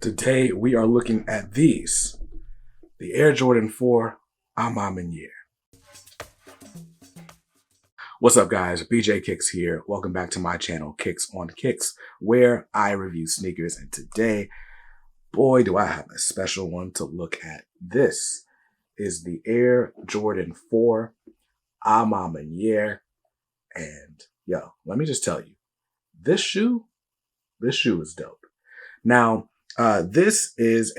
Today we are looking at these, the Air Jordan 4 A Ma Maniere. What's up guys, BJ Kicks here. Welcome back to my channel, Kicks on Kicks, where I review sneakers. And today, boy, do I have a special one to look at. This is the Air Jordan 4 A Ma Maniere. And yo, let me just tell you, this shoe is dope. Now, this is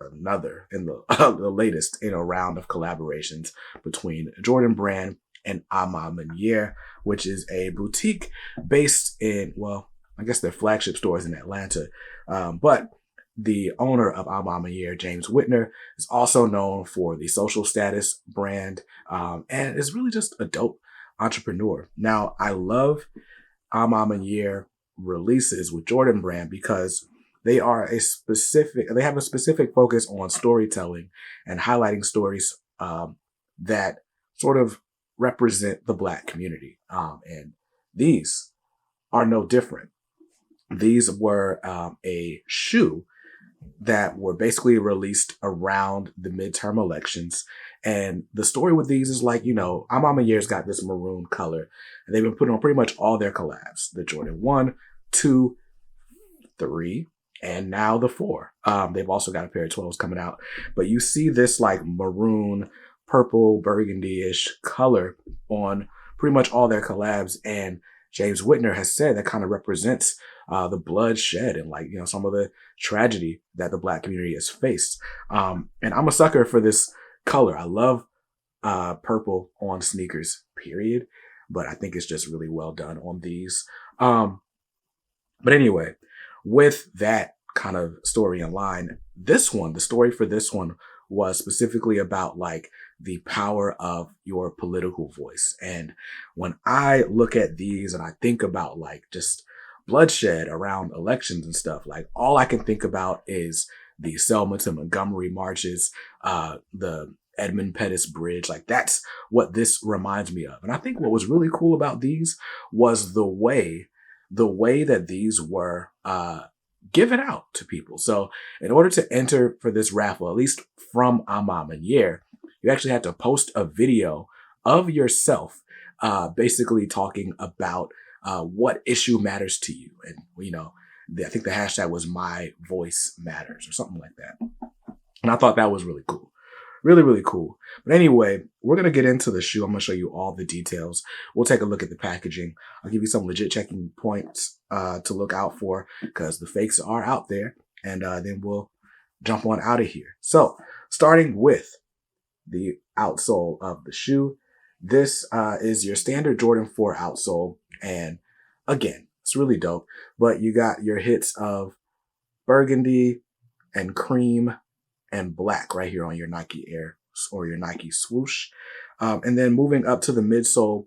another in the the latest in a round of collaborations between Jordan Brand and A Ma Maniere, which is a boutique based in, well, I guess their flagship store is in Atlanta, but the owner of A Ma Maniere, James Whitner, is also known for the Social Status brand, and is really just a dope entrepreneur. Now, I love A Ma Maniere releases with Jordan Brand because they have a specific focus on storytelling and highlighting stories that sort of represent the Black community. And these are no different. These were a shoe that were basically released around the midterm elections. And the story with these is like, you know, A Ma Maniere's got this maroon color, and they've been putting on pretty much all their collabs. The Jordan 1, 2, 3, and now the 4. They've also got a pair of 12s coming out. But you see this like maroon, purple, burgundy-ish color on pretty much all their collabs. And James Whitner has said that kind of represents the bloodshed and, like, you know, some of the tragedy that the Black community has faced. And I'm a sucker for this color. I love purple on sneakers, period. But I think it's just really well done on these. But anyway, with that kind of story in line, this one, the story for this one was specifically about like the power of your political voice. And when I look at these and I think about like just bloodshed around elections and stuff, like all I can think about is the Selma to Montgomery marches, the Edmund Pettus Bridge. Like that's what this reminds me of. And I think what was really cool about these was the way that these were given out to people. So in order to enter for this raffle, at least from A Ma Maniere, you actually had to post a video of yourself basically talking about what issue matters to you. And, you know, I think the hashtag was My Voice Matters or something like that. And I thought that was really cool. Really, really cool. But anyway, we're going to get into the shoe. I'm going to show you all the details. We'll take a look at the packaging. I'll give you some legit checking points to look out for because the fakes are out there. And then we'll jump on out of here. So starting with the outsole of the shoe. This is your standard Jordan 4 outsole. And again, it's really dope. But you got your hits of burgundy and cream and black right here on your Nike Air or your Nike swoosh. And then moving up to the midsole,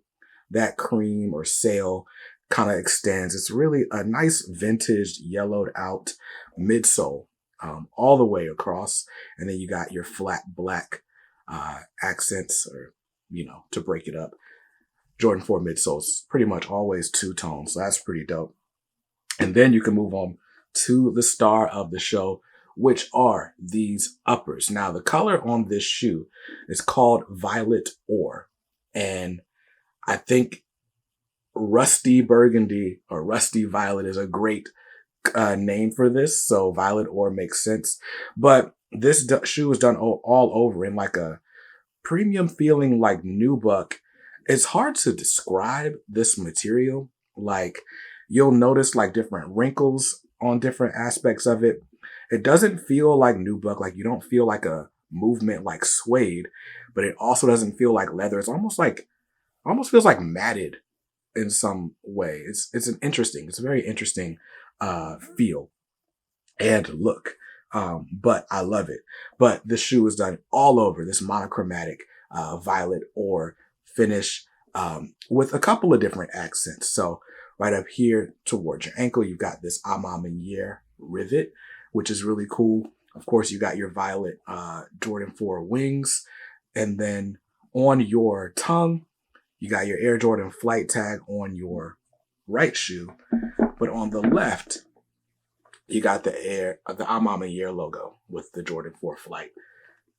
that cream or sail kind of extends. It's really a nice vintage yellowed out midsole all the way across. And then you got your flat black accents, or, you know, to break it up. Jordan 4 midsoles, pretty much always two tones. So that's pretty dope. And then you can move on to the star of the show, which are these uppers. Now, the color on this shoe is called Violet Ore. And I think Rusty Burgundy or Rusty Violet is a great name for this. So Violet Ore makes sense. But this shoe is done all over in like a premium feeling like nubuck. It's hard to describe this material. Like you'll notice like different wrinkles on different aspects of it. It doesn't feel like nubuck, like you don't feel like a movement like suede, but it also doesn't feel like leather. It's almost feels like matted in some way. It's a very interesting feel and look. But I love it. But the shoe is done all over this monochromatic violet ore finish with a couple of different accents. So right up here towards your ankle, you've got this A Ma Maniere rivet, which is really cool. Of course, you got your violet Jordan 4 wings. And then on your tongue, you got your Air Jordan flight tag on your right shoe. But on the left, you got the A Ma Maniere logo with the Jordan 4 Flight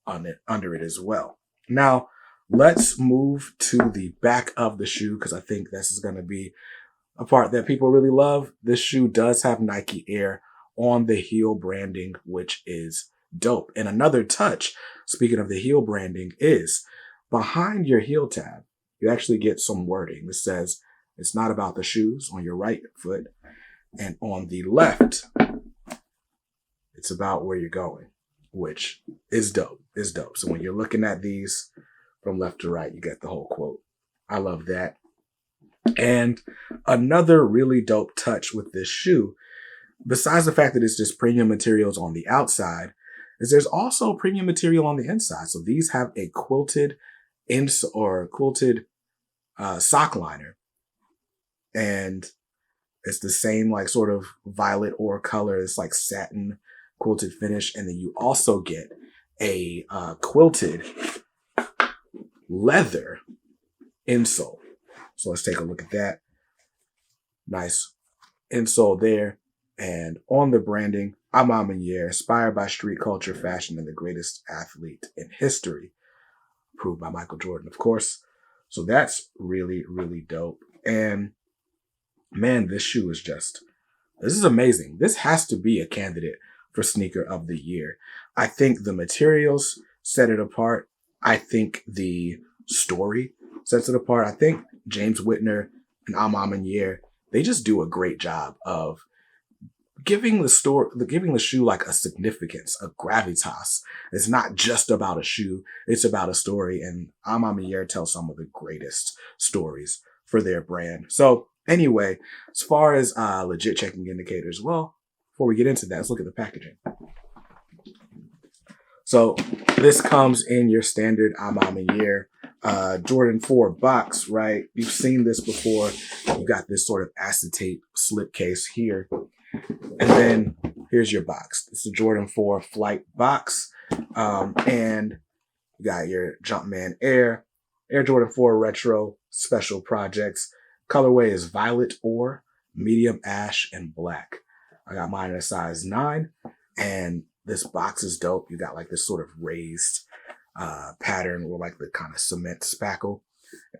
on it, under it as well. Now, let's move to the back of the shoe because I think this is going to be a part that people really love. This shoe does have Nike Air on the heel branding, which is dope. And another touch, speaking of the heel branding, is behind your heel tab, you actually get some wording that says it's not about the shoes on your right foot. And on the left, it's about where you're going, which is dope. So when you're looking at these from left to right, you get the whole quote. I love that. And another really dope touch with this shoe, besides the fact that it's just premium materials on the outside, is there's also premium material on the inside. So these have a quilted sock liner, and it's the same like sort of violet ore color. It's like satin quilted finish, and then you also get a quilted leather insole. So let's take a look at that. Nice insole there. And on the branding, A Ma Maniere, inspired by street culture, fashion, and the greatest athlete in history. Approved by Michael Jordan, of course. So that's really, really dope. And man, this shoe is this is amazing. This has to be a candidate for sneaker of the year. I think the materials set it apart. I think the story sets it apart. I think James Whitner and A Ma Maniere, they just do a great job of giving the shoe like a significance, a gravitas. It's not just about a shoe, it's about a story. And A Ma Maniere tells some of the greatest stories for their brand. So anyway, as far as legit checking indicators, well, before we get into that, let's look at the packaging. So this comes in your standard A Ma Maniere Jordan 4 box, right? You've seen this before. You got this sort of acetate slipcase here. And then here's your box. It's a Jordan 4 Flight box. And you got your Jumpman Air Jordan 4 Retro Special Projects. Colorway is violet ore, medium ash, and black. I got mine in a size 9. And this box is dope. You got like this sort of raised pattern or like the kind of cement spackle.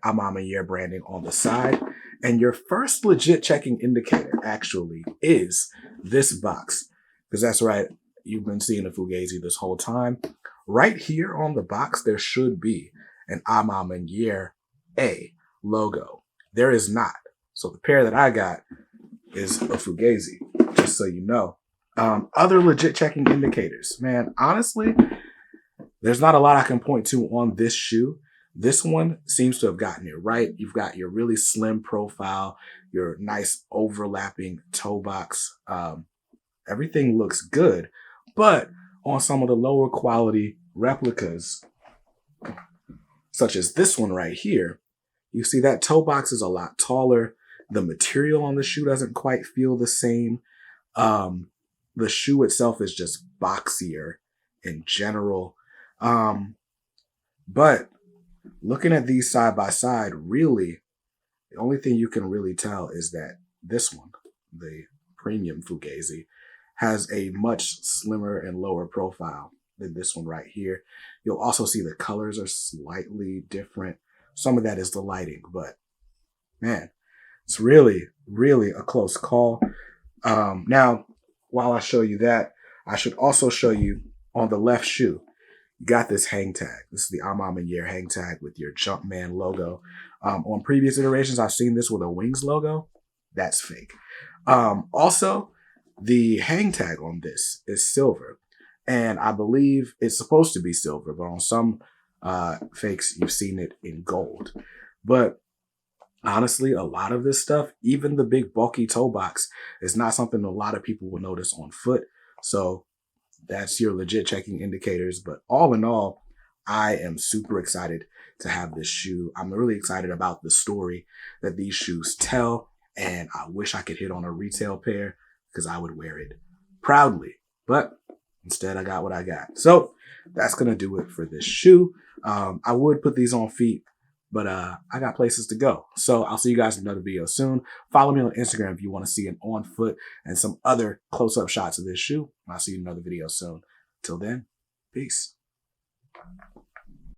A Ma Maniere branding on the side. And your first legit checking indicator actually is this box. Because that's right, you've been seeing a Fugazi this whole time. Right here on the box, there should be an A Ma Maniere A logo. There is not. So the pair that I got is a Fugazi, just so you know. Other legit checking indicators. Man, honestly, there's not a lot I can point to on this shoe. This one seems to have gotten it right. You've got your really slim profile, your nice overlapping toe box. Everything looks good, but on some of the lower quality replicas, such as this one right here, you see that toe box is a lot taller. The material on the shoe doesn't quite feel the same. The shoe itself is just boxier in general. But looking at these side by side, really, the only thing you can really tell is that this one, the premium Fugazi, has a much slimmer and lower profile than this one right here. You'll also see the colors are slightly different. Some of that is the lighting, but man, it's really, really a close call. Now, while I show you that, I should also show you on the left shoe, you got this hang tag. This is the A Ma Maniere hang tag with your Jumpman logo. On previous iterations, I've seen this with a Wings logo. That's fake. Also, the hang tag on this is silver. And I believe it's supposed to be silver, but on some fakes, you've seen it in gold. But honestly, a lot of this stuff, even the big bulky toe box, is not something a lot of people will notice on foot. So that's your legit checking indicators. But all in all, I am super excited to have this shoe. I'm really excited about the story that these shoes tell. And I wish I could hit on a retail pair because I would wear it proudly. But instead, I got what I got. So that's going to do it for this shoe. I would put these on feet, but I got places to go. So I'll see you guys in another video soon. Follow me on Instagram if you want to see an on foot and some other close-up shots of this shoe. I'll see you in another video soon. Till then, peace.